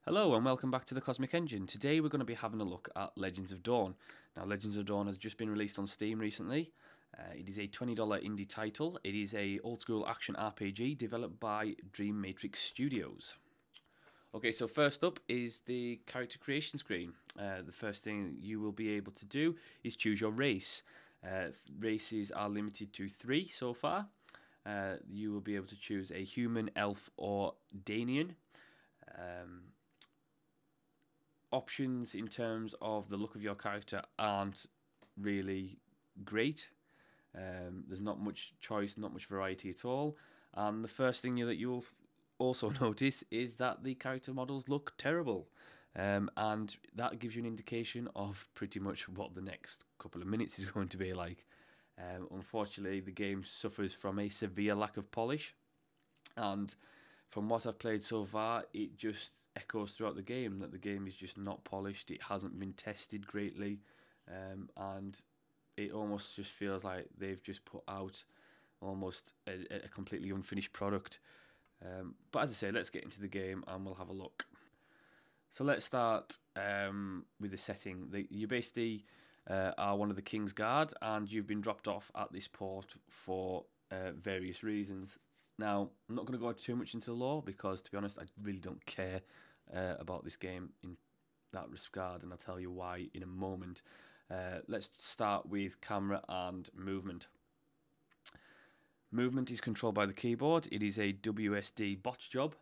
Hello and welcome back to the Cosmic Engine. Today we're going to be having a look at Legends of Dawn. Now Legends of Dawn has just been released on Steam recently. It is a $20 indie title. It is a old school action RPG developed by Dreamatrix Studios. Okay, so first up is the character creation screen. The first thing you will be able to do is choose your race. Races are limited to 3 so far. You will be able to choose a human, elf or Danian. Options in terms of the look of your character aren't really great. There's not much choice, not much variety at all. And the first thing that you'll also notice is that the character models look terrible. And that gives you an indication of pretty much what the next couple of minutes is going to be like. Unfortunately, the game suffers from a severe lack of polish. And from what I've played so far, it just echoes throughout the game that the game is just not polished. It hasn't been tested greatly, and it almost just feels like they've just put out almost a completely unfinished product. But as I say, let's get into the game and we'll have a look. So let's start with the setting. You basically are one of the King's Guard, and you've been dropped off at this port for various reasons. Now, I'm not going to go too much into lore because, to be honest, I really don't care about this game in that regard, and I'll tell you why in a moment. Let's start with camera and movement. Movement is controlled by the keyboard. It is a WSD botch job,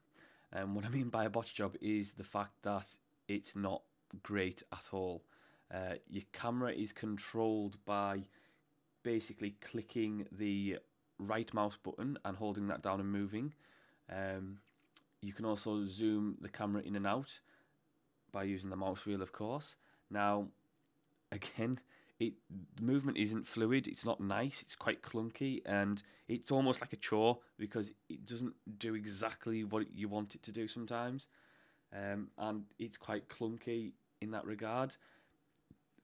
and what I mean by a botch job is the fact that it's not great at all. Your camera is controlled by basically clicking the right mouse button and holding that down and moving. You can also zoom the camera in and out by using the mouse wheel, of course. Now, again, the movement isn't fluid, it's not nice, it's quite clunky, and it's almost like a chore because it doesn't do exactly what you want it to do sometimes. And it's quite clunky in that regard.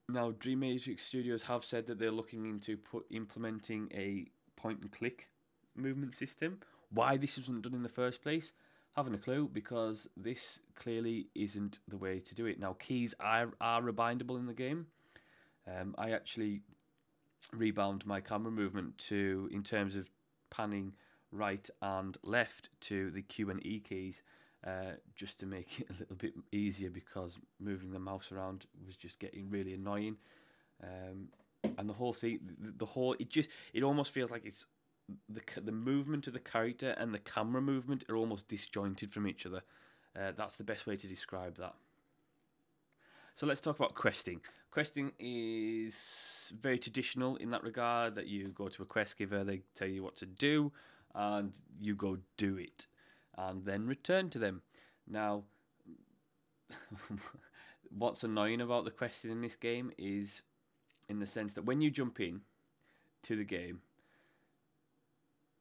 Now, Dreamatrix Studios have said that they're looking into implementing a point and click movement system. Why this wasn't done in the first place, haven't a clue, because this clearly isn't the way to do it. Now, keys are rebindable in the game. I actually rebound my camera movement to, in terms of panning right and left, to the Q and E keys, just to make it a little bit easier, because moving the mouse around was just getting really annoying. And the whole thing, it almost feels like it's the movement of the character and the camera movement are almost disjointed from each other. That's the best way to describe that. So let's talk about questing. Questing is very traditional in that regard, that you go to a quest giver, they tell you what to do, and you go do it, and then return to them. Now, what's annoying about the questing in this game is in the sense that when you jump in to the game,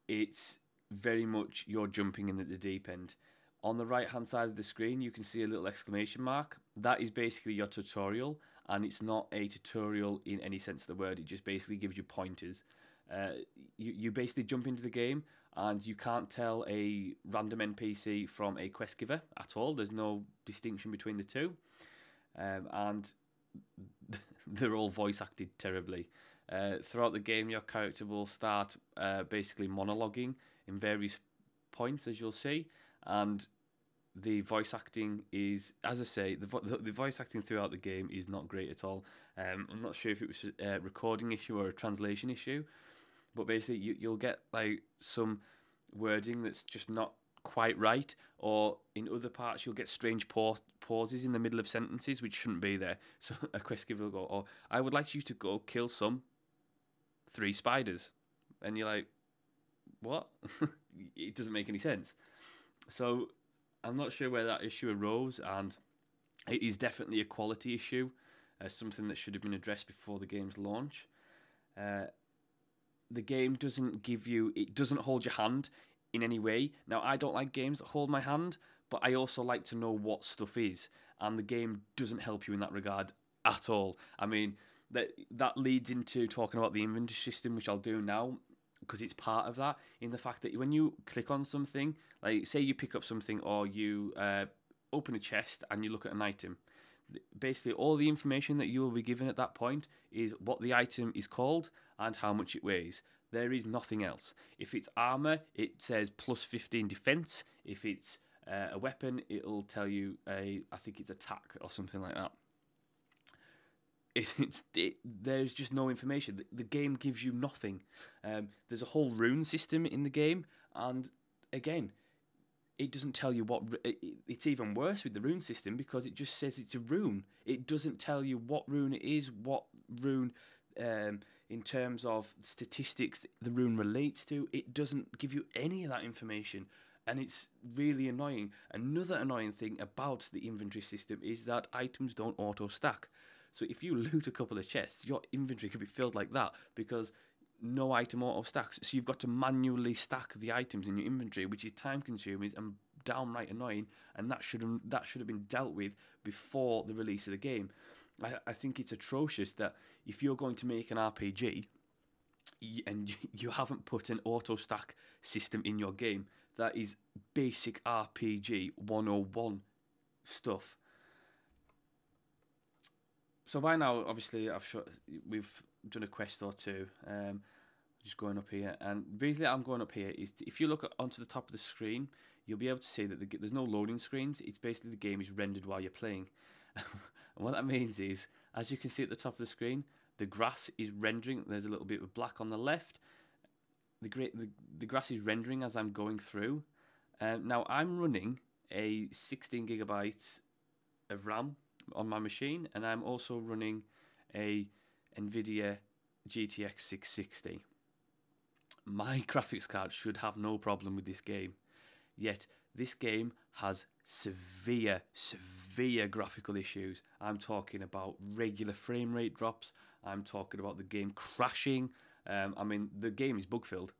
it's very much you're jumping in at the deep end. On the right hand side of the screen, you can see a little exclamation mark. That is basically your tutorial, and it's not a tutorial in any sense of the word. It just basically gives you pointers. You basically jump into the game, and you can't tell a random NPC from a quest giver at all. There's no distinction between the two, and they're all voice acted terribly. Throughout the game, your character will start basically monologuing in various points, as you'll see, and the voice acting is, as I say, the voice acting throughout the game is not great at all. I'm not sure if it was a recording issue or a translation issue, but basically you'll get like some wording that's just not quite right, or in other parts you'll get strange pauses in the middle of sentences which shouldn't be there. So a quest giver will go, "Oh, I would like you to go kill some 3 spiders," and you're like, "What?" It doesn't make any sense. So I'm not sure where that issue arose, and it is definitely a quality issue, something that should have been addressed before the game's launch. The game doesn't hold your hand in any way. Now, I don't like games that hold my hand, but I also like to know what stuff is, and the game doesn't help you in that regard at all. I mean, that leads into talking about the inventory system, which I'll do now, because it's part of that, in the fact that when you click on something, like say you pick up something or you open a chest and you look at an item. Basically, all the information that you will be given at that point is what the item is called and how much it weighs. There is nothing else. If it's armor, it says plus 15 defense. If it's a weapon, it'll tell you I think it's attack or something like that. There's just no information. The game gives you nothing. There's a whole rune system in the game, and again, it doesn't tell you what. It's even worse with the rune system because it just says it's a rune. It doesn't tell you what rune it is, what rune, in terms of statistics, the rune relates to. It doesn't give you any of that information, and it's really annoying. Another annoying thing about the inventory system is that items don't auto stack. So if you loot a couple of chests, your inventory could be filled like that because no item auto stacks. So you've got to manually stack the items in your inventory, which is time consuming and downright annoying. And that should have been dealt with before the release of the game. I think it's atrocious that if you're going to make an RPG and you haven't put an auto stack system in your game, that is basic RPG 101 stuff. So by now, obviously, we've done a quest or two. Just going up here, and basically, I'm going up here. If you look onto the top of the screen, you'll be able to see that there's no loading screens. It's basically the game is rendered while you're playing. And what that means is, as you can see at the top of the screen, the grass is rendering. There's a little bit of black on the left. The grass is rendering as I'm going through. Now I'm running a 16 gigabytes of RAM on my machine, and I'm also running a NVIDIA GTX 660. My graphics card should have no problem with this game, yet this game has severe graphical issues. I'm talking about regular frame rate drops. I'm talking about the game crashing. I mean, the game is bug filled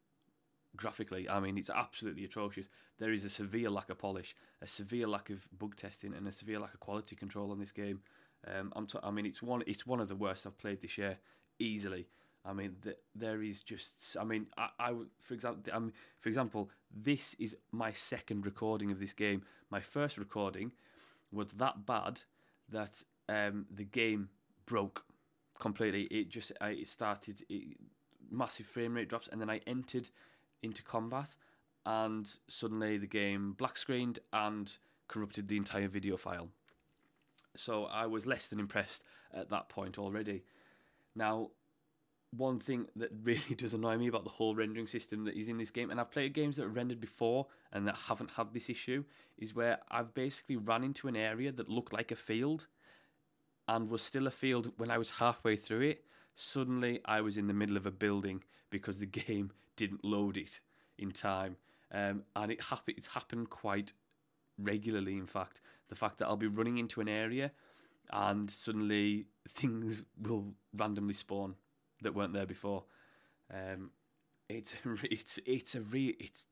graphically. I mean, it's absolutely atrocious. There is a severe lack of polish, a severe lack of bug testing, and a severe lack of quality control on this game. I mean, it's one of the worst I've played this year, easily. I mean, there is just. I mean, for example, this is my second recording of this game. My first recording was that bad that the game broke completely. It started massive frame rate drops, and then I entered into combat, and suddenly the game black screened and corrupted the entire video file. So I was less than impressed at that point already. Now, one thing that really does annoy me about the whole rendering system that is in this game, and I've played games that are rendered before and that haven't had this issue, is where I've basically ran into an area that looked like a field and was still a field when I was halfway through it. Suddenly I was in the middle of a building because the game didn't load it in time. And it's happened quite regularly, in fact. The fact that I'll be running into an area and suddenly things will randomly spawn that weren't there before. It's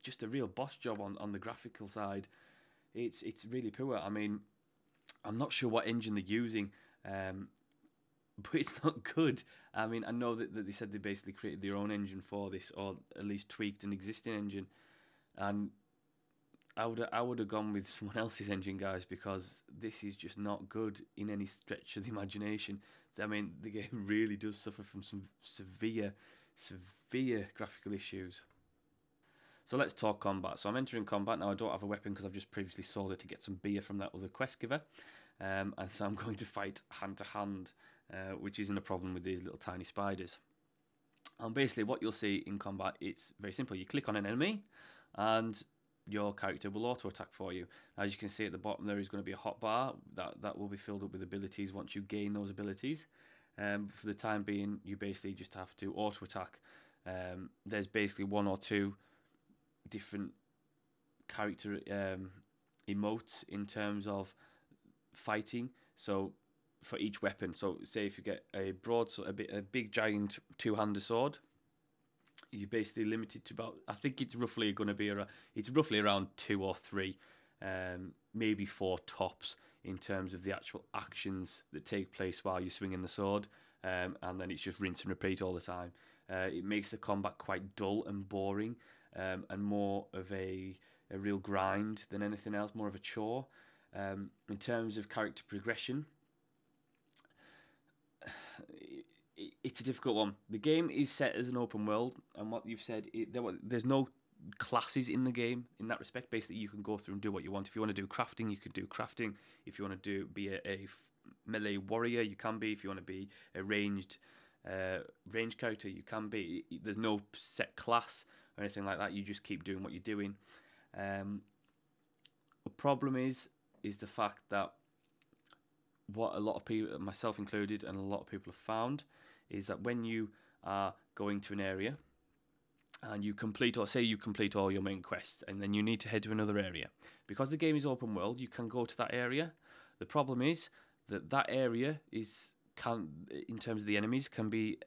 just a real boss job on the graphical side. It's really poor. I mean, I'm not sure what engine they're using, but it's not good. I mean, I know that they said they basically created their own engine for this, or at least tweaked an existing engine, and I would have gone with someone else's engine, guys, because this is just not good in any stretch of the imagination. I mean, the game really does suffer from some severe graphical issues. So let's talk combat. So I'm entering combat now. I don't have a weapon because I've just previously sold it to get some beer from that other quest giver, and so I'm going to fight hand to hand, which isn't a problem with these little tiny spiders. And basically, what you'll see in combat, it's very simple. You click on an enemy, and your character will auto attack for you. As you can see at the bottom, there is going to be a hotbar that will be filled up with abilities once you gain those abilities. For the time being, you basically just have to auto attack. There's basically one or two different character emotes in terms of fighting. So for each weapon, so say if you get a big giant two-handed sword, you're basically limited to about, I think it's roughly going to be around 2 or 3, maybe 4 tops in terms of the actual actions that take place while you're swinging the sword, and then it's just rinse and repeat all the time. It makes the combat quite dull and boring, and more of a real grind than anything else, more of a chore. In terms of character progression, it's a difficult one. The game is set as an open world, and what you've said, there's no classes in the game in that respect. Basically, you can go through and do what you want. If you want to do crafting, you can do crafting. If you want to be a melee warrior, you can be. If you want to be a ranged character, you can be. There's no set class or anything like that. You just keep doing what you're doing. The problem is the fact that what a lot of people, myself included, and a lot of people have found is that when you are going to an area and you complete all your main quests, and then you need to head to another area, because the game is open world, you can go to that area. The problem is that area in terms of the enemies, can be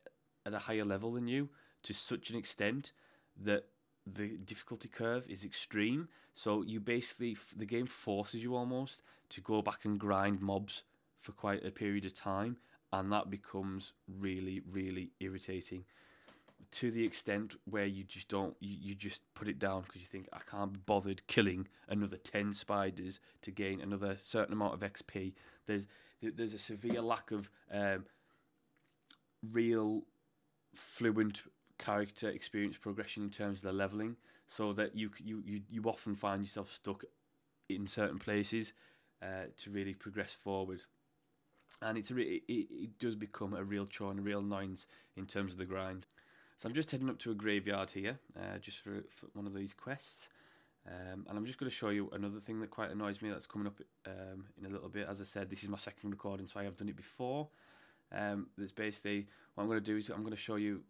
at a higher level than you, to such an extent that the difficulty curve is extreme. So you basically, the game forces you almost to go back and grind mobs for quite a period of time, and that becomes really, really irritating, to the extent where you just put it down, because you think, I can't be bothered killing another 10 spiders to gain another certain amount of XP. There's a severe lack of real fluent character experience progression in terms of the leveling, so that you often find yourself stuck in certain places to really progress forward. And it does become a real chore and a real annoyance in terms of the grind. So I'm just heading up to a graveyard here, just for one of these quests. And I'm just going to show you another thing that quite annoys me, that's coming up in a little bit. As I said, this is my second recording, so I have done it before. That's basically, what I'm going to do is I'm going to show you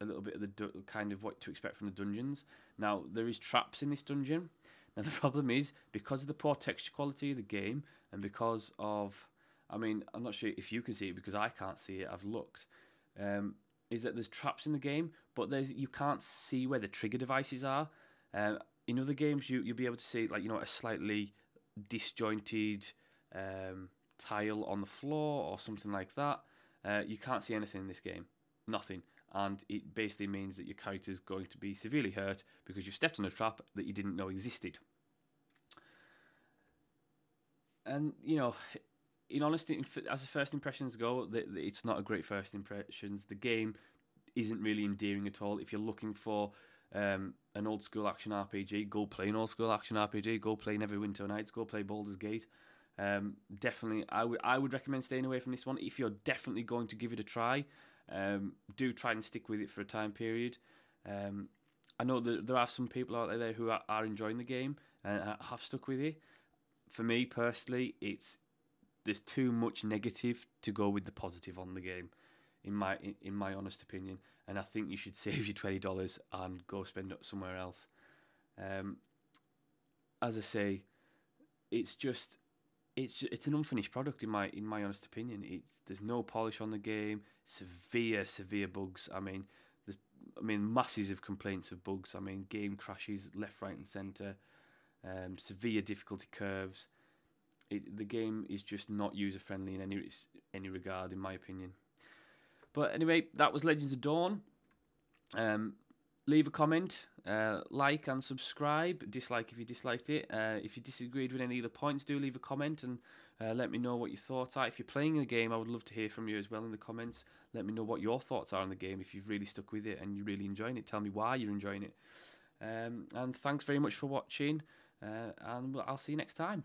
a little bit of the kind of what to expect from the dungeons. Now, there is traps in this dungeon. Now, the problem is, because of the poor texture quality of the game, and because of, I mean, I'm not sure if you can see it because I can't see it, I've looked, is that there's traps in the game, but you can't see where the trigger devices are. In other games, you'll be able to see, like, a slightly disjointed tile on the floor or something like that. You can't see anything in this game, nothing. And it basically means that your character's going to be severely hurt because you've stepped on a trap that you didn't know existed. And, in honesty, as the first impressions go, it's not a great first impressions. The game isn't really endearing at all. If you're looking for an old school action RPG, go play an old school action RPG. Go play Neverwinter Nights. Go play Baldur's Gate. Definitely, I would recommend staying away from this one. If you're definitely going to give it a try, do try and stick with it for a time period. I know that there are some people out there who are enjoying the game and have stuck with it. For me personally, there's too much negative to go with the positive on the game, in my honest opinion. And I think you should save your $20 and go spend it somewhere else. As I say, it's an unfinished product in my honest opinion. There's no polish on the game. Severe bugs. I mean, masses of complaints of bugs. I mean, game crashes left, right, and centre. Severe difficulty curves. The game is just not user friendly in any regard, in my opinion. But anyway, that was Legends of Dawn. Leave a comment, like and subscribe. Dislike if you disliked it. If you disagreed with any of the points, do leave a comment and let me know what your thoughts are. If you're playing the game, I would love to hear from you as well in the comments. Let me know what your thoughts are on the game. If you've really stuck with it and you're really enjoying it, tell me why you're enjoying it. And thanks very much for watching, and I'll see you next time.